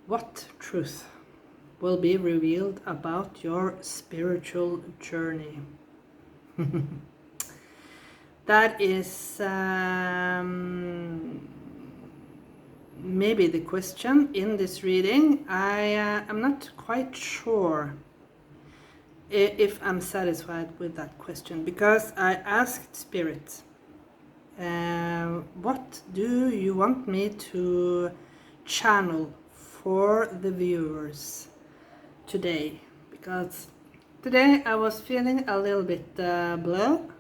What truth will be revealed about your spiritual journey? That is maybe the question in this reading. I'm not quite sure if I'm satisfied with that question, because I asked Spirit, what do you want me to channel for the viewers today? Because today I was feeling a little bit blue.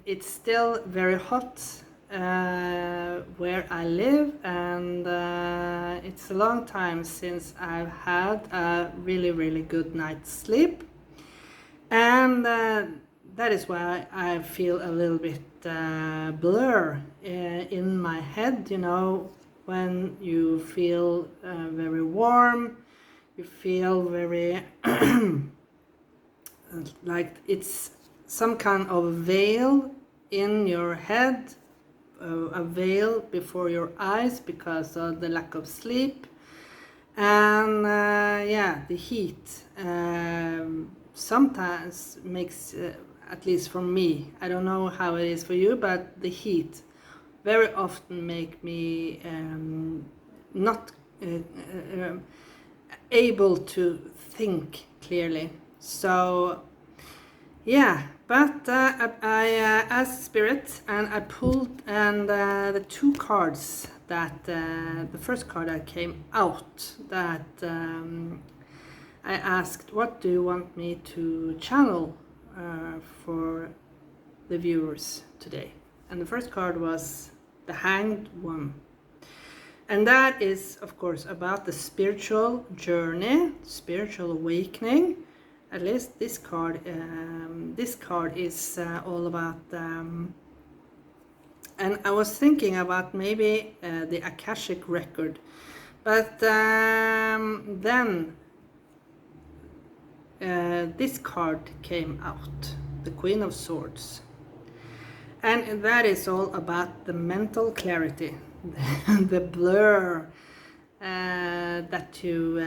It's still very hot where I live, and it's a long time since I've had a really good night's sleep, and that is why I feel a little bit blur in my head. You know, when you feel very warm, you feel very like it's some kind of veil in your head, a veil before your eyes because of the lack of sleep. And yeah, the heat sometimes makes, at least for me, I don't know how it is for you, but the heat very often make me not able to think clearly. So yeah, but I asked Spirit, and I pulled, and the two cards that the first card that came out, that I asked, what do you want me to channel for the viewers today? And the first card was the Hanged One. And that is, of course, about the spiritual journey, spiritual awakening. At least this card is all about, and I was thinking about maybe the Akashic record, but then this card came out, the Queen of Swords, and that is all about the mental clarity, the blur that you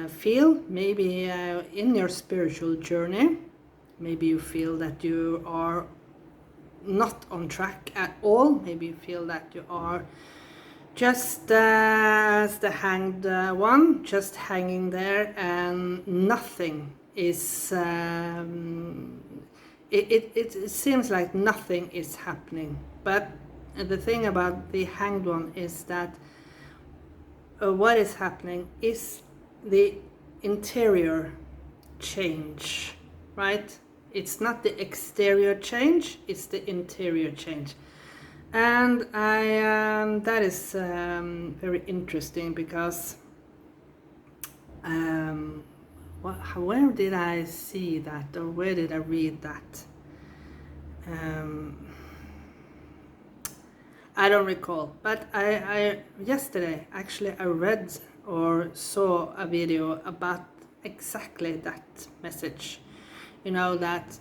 feel maybe in your spiritual journey. Maybe you feel that you are not on track at all. Maybe you feel that you are just as the Hanged One, just hanging there, and nothing is it seems like nothing is happening. But the thing about the Hanged One is that what is happening is the interior change, right? It's not the exterior change, it's the interior change. And that is very interesting, because where did I see that, or where did I read that? I don't recall, but I yesterday actually I read or saw a video about exactly that message. You know, that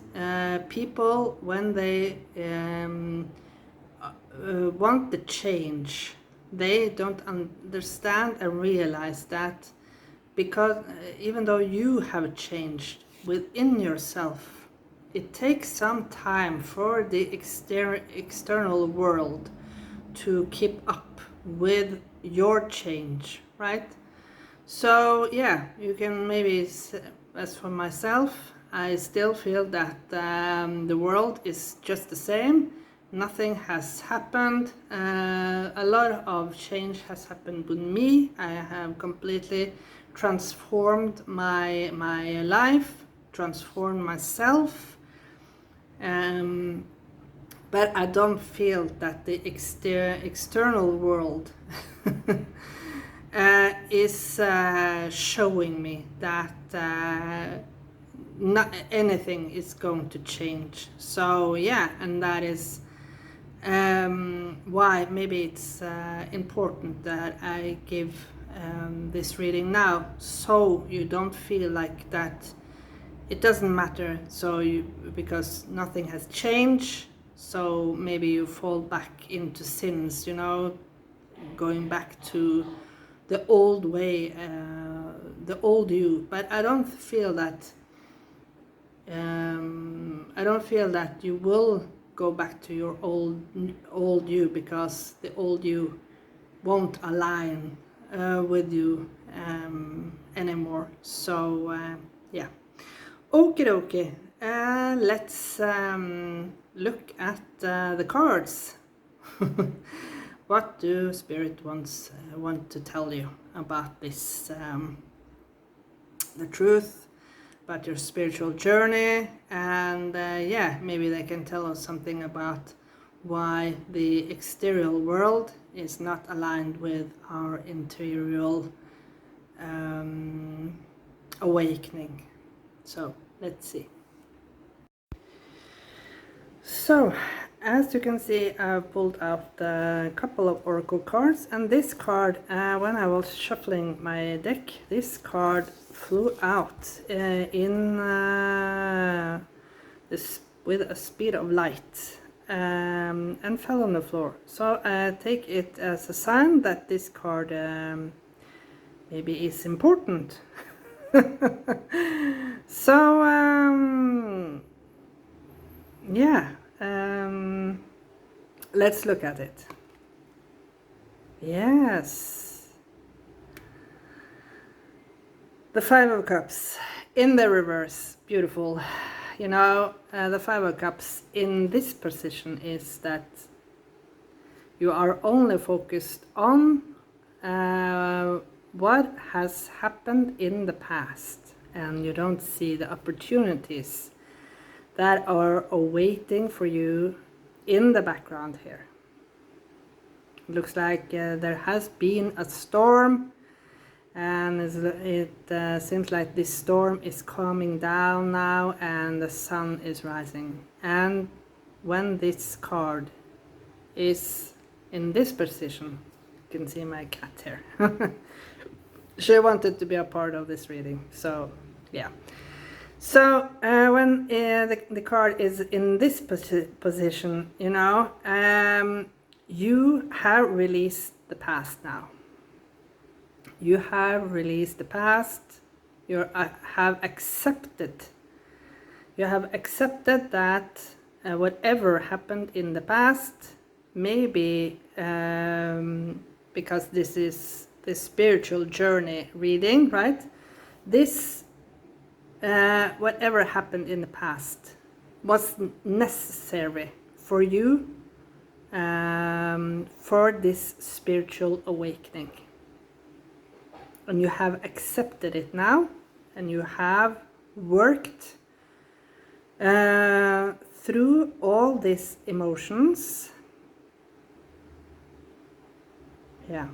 people, when they want the change, they don't understand and realize that, because even though you have changed within yourself, it takes some time for the external world to keep up with your change, right? So yeah, you can maybe, as for myself, I still feel that the world is just the same. Nothing has happened. A lot of change has happened with me. I have completely transformed my life, transformed myself. But I don't feel that the external world is showing me that not anything is going to change. So yeah, and that is why maybe it's important that I give this reading now, so you don't feel like that it doesn't matter, because nothing has changed, so maybe you fall back into sins, you know. going back to the old way, the old you. But I don't feel that. I don't feel that you will go back to your old you, because the old you won't align with you anymore. So yeah. Okie dokie. Let's look at the cards. What do Spirit want to tell you about this, the truth, about your spiritual journey, and yeah, maybe they can tell us something about why the exterior world is not aligned with our interior awakening. So let's see. So, as you can see, I've pulled out a couple of oracle cards, and this card, when I was shuffling my deck, this card flew out with a speed of light and fell on the floor. So I take it as a sign that this card maybe is important. So yeah, let's look at it. Yes, the Five of Cups in the reverse, beautiful. You know, the Five of Cups in this position is that you are only focused on what has happened in the past, and you don't see the opportunities that are awaiting for you in the background here. It looks like there has been a storm, and it seems like this storm is calming down now and the sun is rising. And when this card is in this position, you can see my cat here. She wanted to be a part of this reading, so yeah. So when the card is in this position, you know, you have released the past now. You have released the past. You have accepted. You have accepted that whatever happened in the past, maybe because this is the spiritual journey reading, right? This whatever happened in the past was necessary for you for this spiritual awakening, and you have accepted it now, and you have worked through all these emotions. Yeah,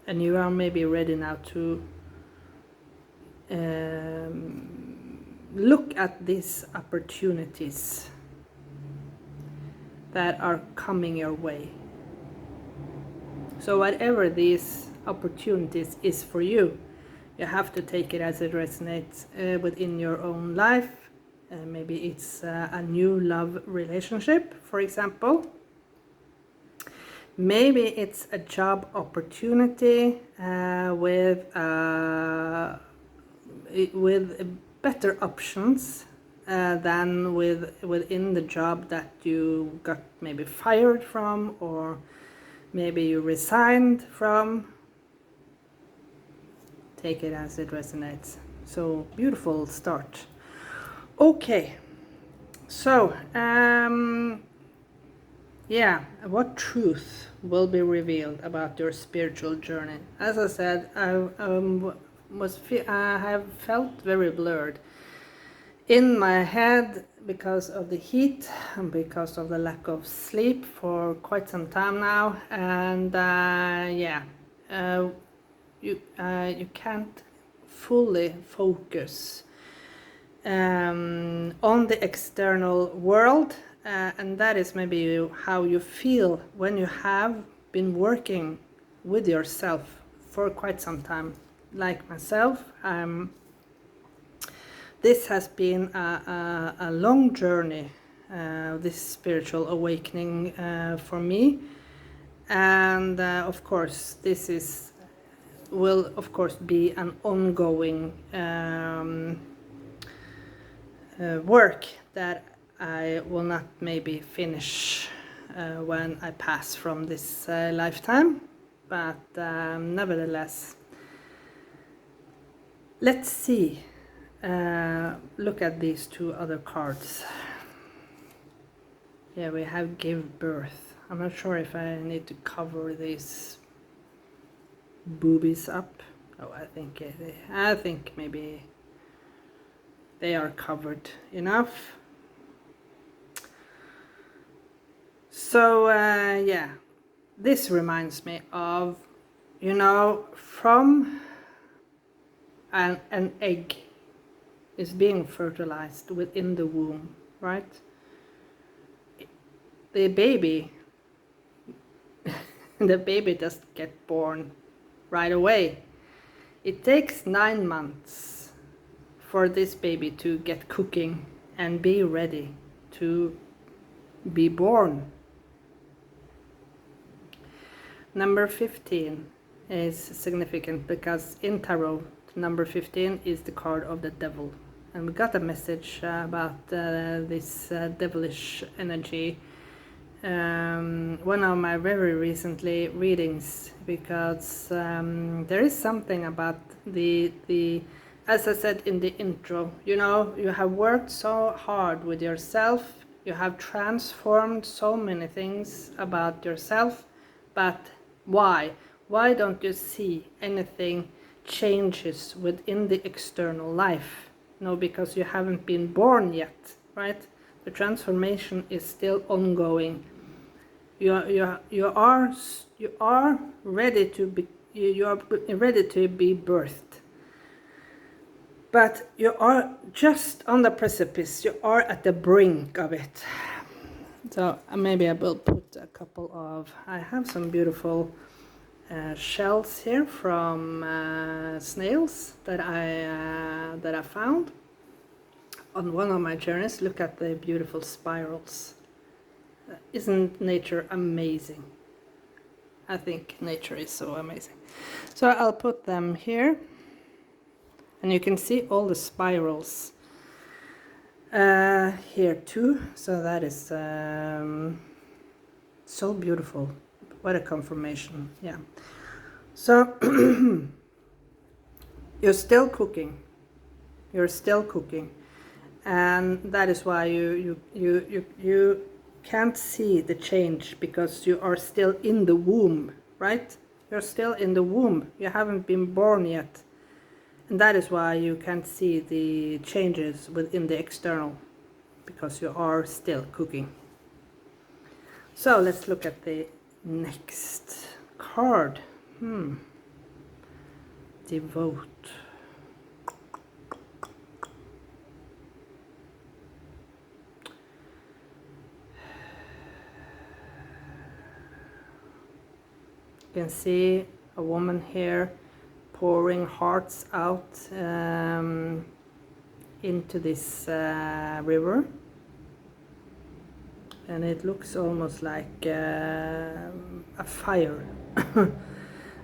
and you are maybe ready now to look at these opportunities that are coming your way. So whatever these opportunities is for you, you have to take it as it resonates within your own life. Maybe it's a new love relationship, for example. Maybe it's a job opportunity with better options than within the job that you got maybe fired from, or maybe you resigned from. Take it as it resonates. So beautiful start. Okay, so yeah, what truth will be revealed about your spiritual journey? As I said, I have felt very blurred in my head because of the heat and because of the lack of sleep for quite some time now, and yeah, you can't fully focus on the external world, and that is maybe how you feel when you have been working with yourself for quite some time. Like myself, this has been a long journey, this spiritual awakening for me, And of course this will of course be an ongoing work that I will not maybe finish when I pass from this lifetime, but nevertheless, let's see. Look at these two other cards. Yeah, we have give birth. I'm not sure if I need to cover these boobies up. Oh, I think maybe they are covered enough. So yeah, this reminds me of, you know, from an egg is being fertilized within the womb, right? The baby doesn't get born right away. It takes 9 months for this baby to get cooking and be ready to be born. Number 15 is significant because in tarot, number 15 is the card of the devil. And we got a message about this devilish energy. One of my very recently readings, because there is something about the as I said in the intro, you know, you have worked so hard with yourself, you have transformed so many things about yourself, but why don't you see anything changes within the external life? No, because you haven't been born yet, right? The transformation is still ongoing. You are ready to be birthed, but you are just on the precipice. You are at the brink of it. So maybe I will put a couple of. I have some beautiful shells here from snails that I found on one of my journeys. Look at the beautiful spirals. Isn't nature amazing? I think nature is so amazing. So I'll put them here, and you can see all the spirals here too. So that is so beautiful. What a confirmation. Yeah. So you're still cooking. You're still cooking, and that is why you can't see the change, because you are still in the womb, right? You're still in the womb. You haven't been born yet. And that is why you can't see the changes within the external, because you are still cooking. So let's look at the next card. Devote. You can see a woman here pouring hearts out into this river, and it looks almost like a fire.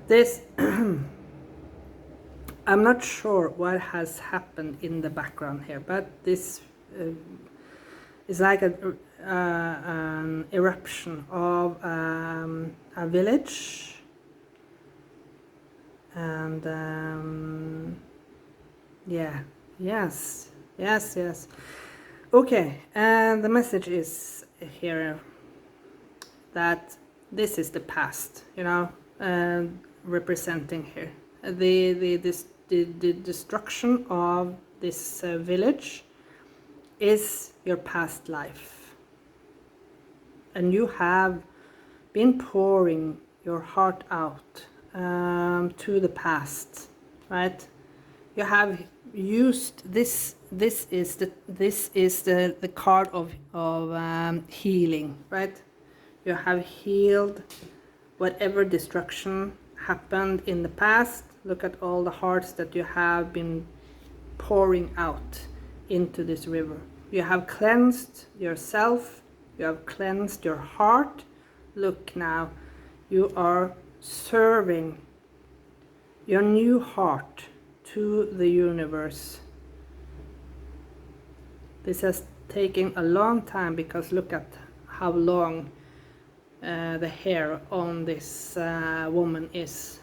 This I'm not sure what has happened in the background here, but this is like an eruption of a village. And yeah, yes. Okay, and the message is here that this is the past, you know, representing here the destruction of this village is your past life, and you have been pouring your heart out to the past, right? You have used this. This is the card of healing, right? You have healed whatever destruction happened in the past. Look at all the hearts that you have been pouring out into this river. You have cleansed yourself. You have cleansed your heart. Look now. you are serving your new heart to the universe. This has taken a long time, because look at how long the hair on this woman is.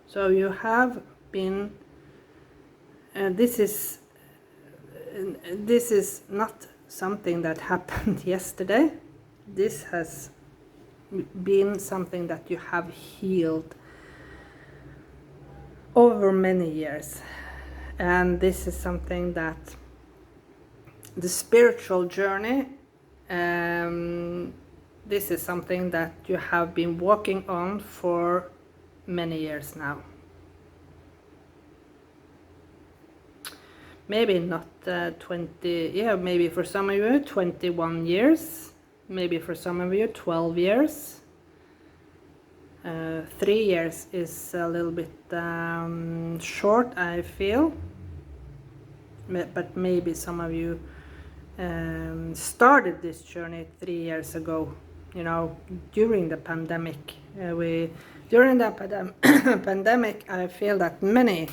So you have been, this is not something that happened yesterday. This has been something that you have healed over many years, and this is something that the spiritual journey, this is something that you have been walking on for many years now. Maybe not 20, yeah, maybe for some of you 21 years, maybe for some of you 12 years. 3 years is a little bit short, I feel, but maybe some of you started this journey 3 years ago, you know, during the pandemic. During the pandemic, I feel that many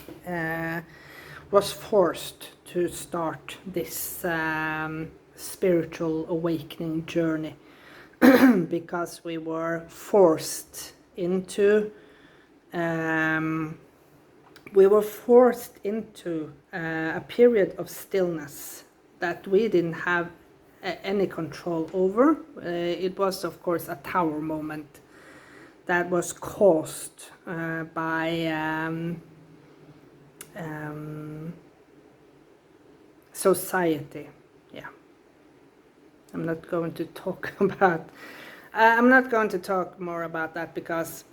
was forced to start this spiritual awakening journey because we were forced into a period of stillness that we didn't have any control over. It was, of course, a tower moment that was caused by society. Yeah, I'm not going to talk about. I'm not going to talk more about that, because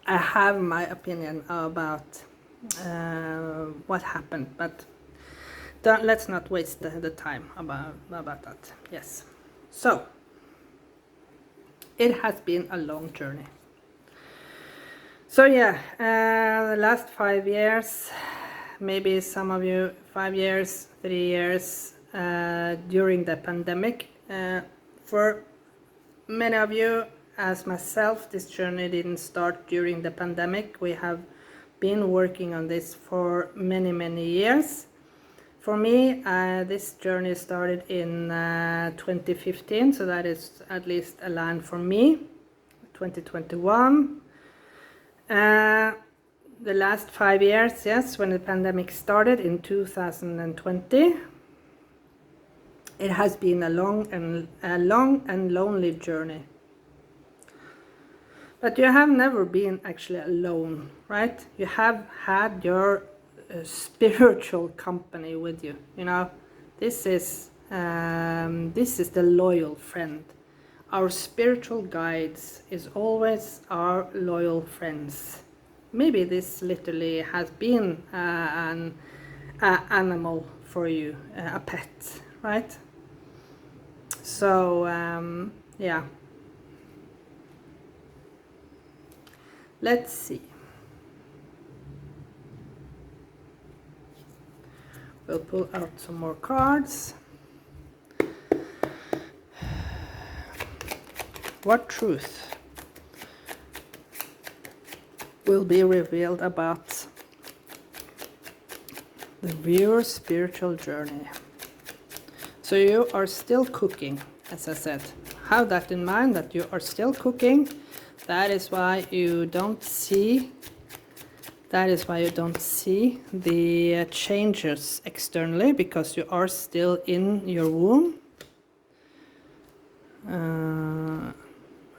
I have my opinion about what happened, but let's not waste the time about that. Yes, so it has been a long journey. So yeah, the last 5 years, maybe some of you 5 years, 3 years, during the pandemic. For many of you, as myself, this journey didn't start during the pandemic. We have been working on this for many years. For me, this journey started in 2015, so that is at least a line for me. 2021. The last 5 years, yes, when the pandemic started in 2020. It has been a long and lonely journey. But you have never been actually alone, right? You have had your spiritual company with you. You know, this is the loyal friend. Our spiritual guides is always our loyal friends. Maybe this literally has been an animal for you, a pet, right? So yeah, let's see. We'll pull out some more cards. What truth will be revealed about the viewer's spiritual journey? So you are still cooking, as I said. Have that in mind, that you are still cooking. That is why you don't see the changes externally, because you are still in your womb.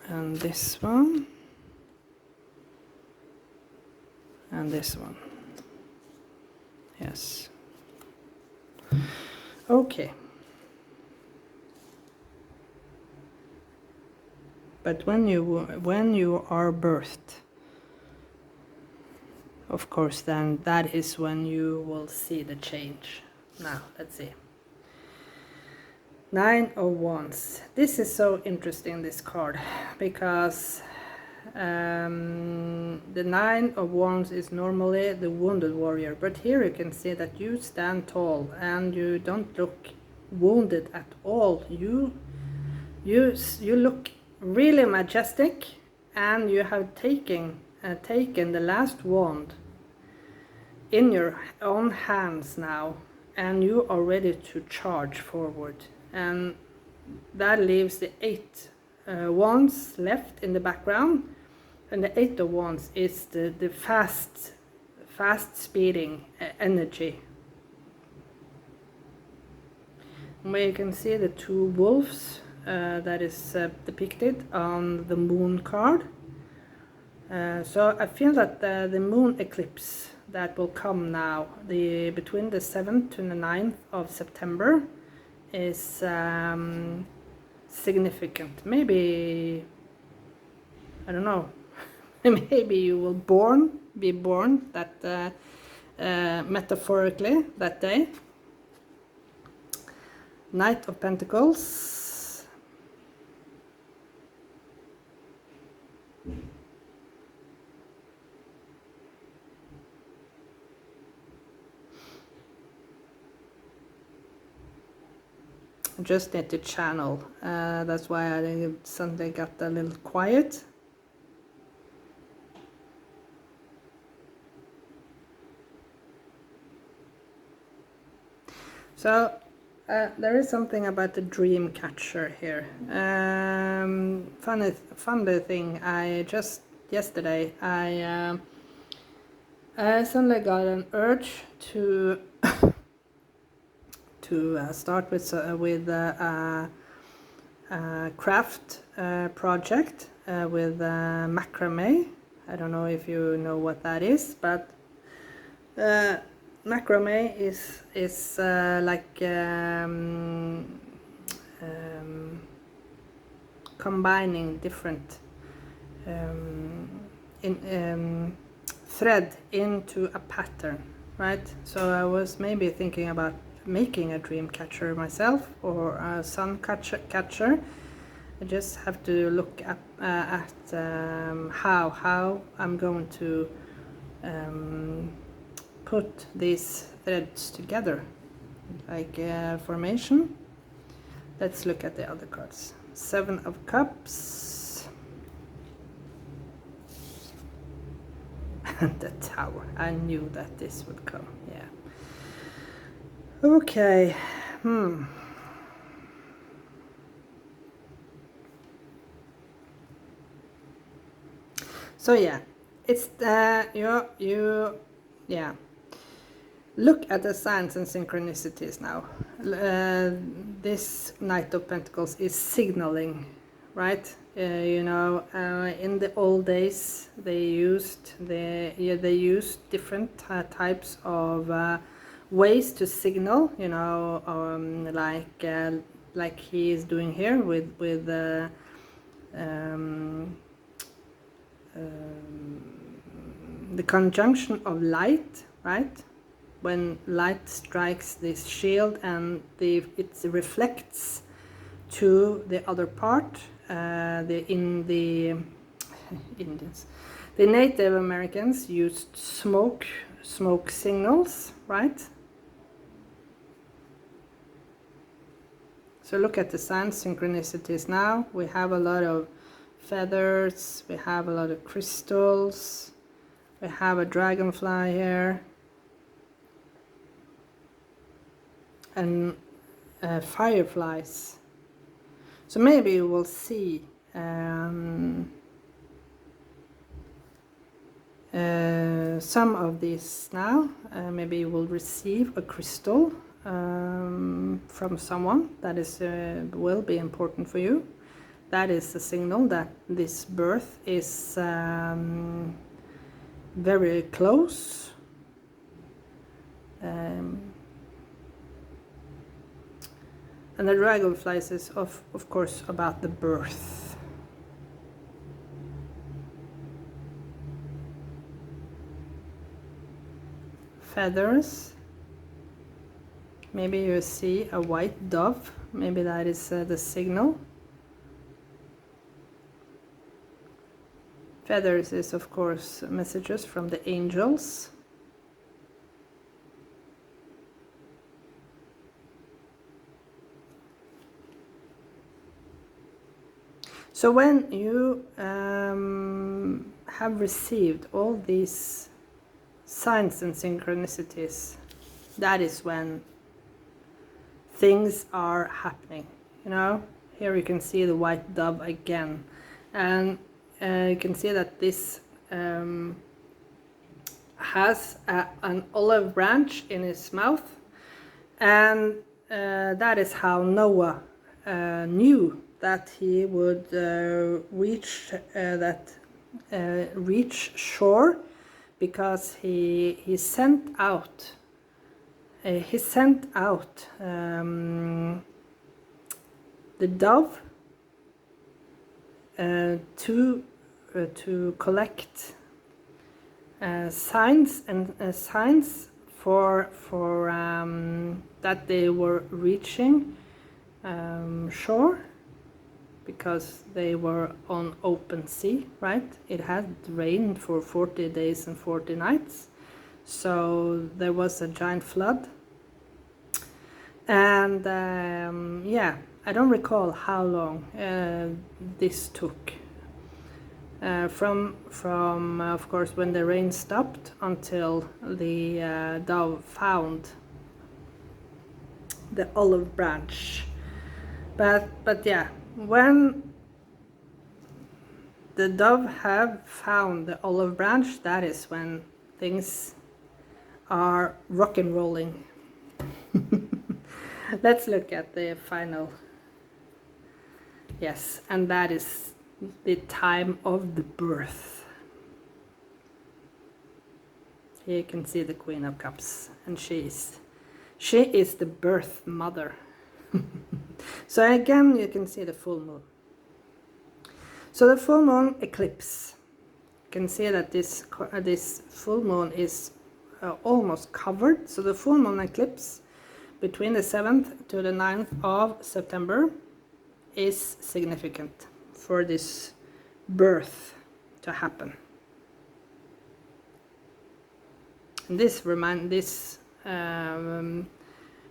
And this one. And this one. Yes. Okay. But when you are birthed, of course, then that is when you will see the change. Now, let's see. 9 of Wands. This is so interesting, this card, because the 9 of Wands is normally the wounded warrior, but here you can see that you stand tall and you don't look wounded at all. You you look really majestic, and you have taken the last wand in your own hands now, and you are ready to charge forward. And that leaves the 8 wands left in the background, and the 8 of wands is the fast speeding energy. Where you can see the 2 wolves that is depicted on the moon card. So I feel that the moon eclipse that will come now, between the 7th and the 9th of September, is significant. Maybe, I don't know, maybe you will be born that metaphorically that day. Knight of Pentacles. I just need to channel. That's why I suddenly got a little quiet. So there is something about the dream catcher here. Funny thing. Yesterday I suddenly got an urge to start with a craft project with macrame. I don't know if you know what that is, but macrame is like combining different thread into a pattern, right? So I was maybe thinking about making a dream catcher myself, or a sun catcher. I just have to look up at how I'm going to put these threads together, like formation. Let's look at the other cards. 7 of Cups and the Tower. I knew that this would come. Yeah. Okay. So yeah, it's yeah. Look at the signs and synchronicities now. This Knight of Pentacles is signaling, right? In the old days, they used different types of ways to signal. Like he is doing here with the conjunction of light, right? When light strikes this shield and it reflects to the other part, the Indians, the Native Americans used smoke signals, right? So look at the sign synchronicities now. We have a lot of feathers, we have a lot of crystals, we have a dragonfly here, and fireflies. So maybe you will see some of these now. Maybe you will receive a crystal from someone that is will be important for you. That is a signal that this birth is very close. And the dragonflies is of course about the birth. Feathers. Maybe you see a white dove. Maybe that is the signal. Feathers is of course messages from the angels. So when you have received all these signs and synchronicities, that is when things are happening. You know, here you can see the white dove again, and you can see that this has an olive branch in his mouth, and that is how Noah knew that he would reach shore, because he sent out the dove to collect signs for that they were reaching shore, because they were on open sea, right? It had rained for 40 days and 40 nights, so there was a giant flood. And yeah, I don't recall how long this took. From of course when the rain stopped until the dove found the olive branch. But yeah, when the dove have found the olive branch, that is when things are rock and rolling. Let's look at the final. Yes, and that is the time of the birth. Here you can see the Queen of Cups, and she is the birth mother. So again, you can see the full moon. So the full moon eclipse, you can see that this full moon is almost covered. So the full moon eclipse between the 7th to the 9th of September is significant for this birth to happen. And this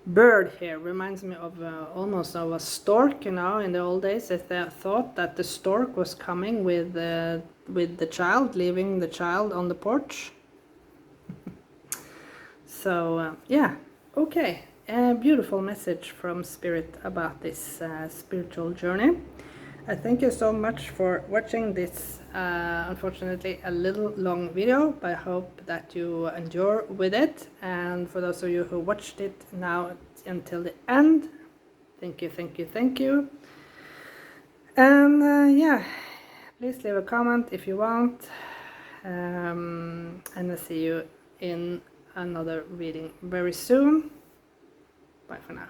bird here reminds me of almost of a stork. You know, in the old days, they thought that the stork was coming with the child, leaving the child on the porch. So yeah, okay, a beautiful message from Spirit about this spiritual journey. I thank you so much for watching this unfortunately a little long video, but I hope that you enjoy with it. And for those of you who watched it now until the end, thank you. And yeah, please leave a comment if you want, and I'll see you in another reading very soon. Bye for now.